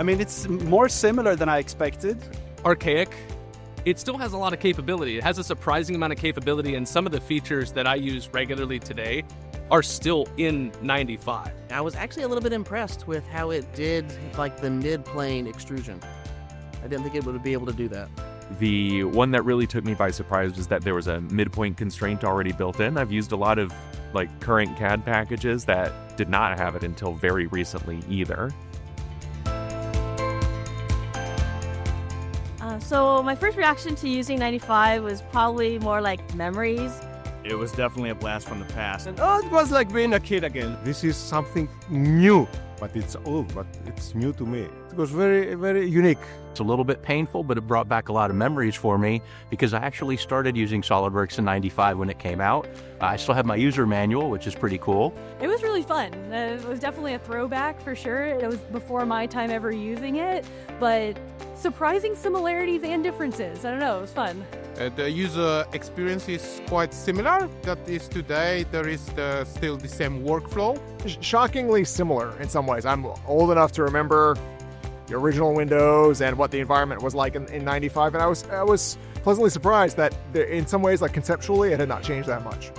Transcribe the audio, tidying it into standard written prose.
I mean, it's more similar than I expected. Archaic. It still has a lot of capability. It has a surprising amount of capability, and some of the features that I use regularly today are still in 95. I was actually a little bit impressed with how it did like the mid-plane extrusion. I didn't think it would be able to do that. The one that really took me by surprise was that there was a midpoint constraint already built in. I've used a lot of current CAD packages that did not have it until very recently either. So my first reaction to using 95 was probably more like memories. It was definitely a blast from the past. It was like being a kid again. This is something new, but it's old, but it's new to me. It was very, very unique. It's a little bit painful, but it brought back a lot of memories for me because I actually started using SOLIDWORKS in 95 when it came out. I still have my user manual, which is pretty cool. It was really fun. It was definitely a throwback for sure. It was before my time ever using it, but surprising similarities and differences. I don't know, it was fun. The user experience is quite similar. That is, today there is still the same workflow. Shockingly similar in some ways. I'm old enough to remember the original Windows and what the environment was like in 95, and I was pleasantly surprised that in some ways, like conceptually, it had not changed that much.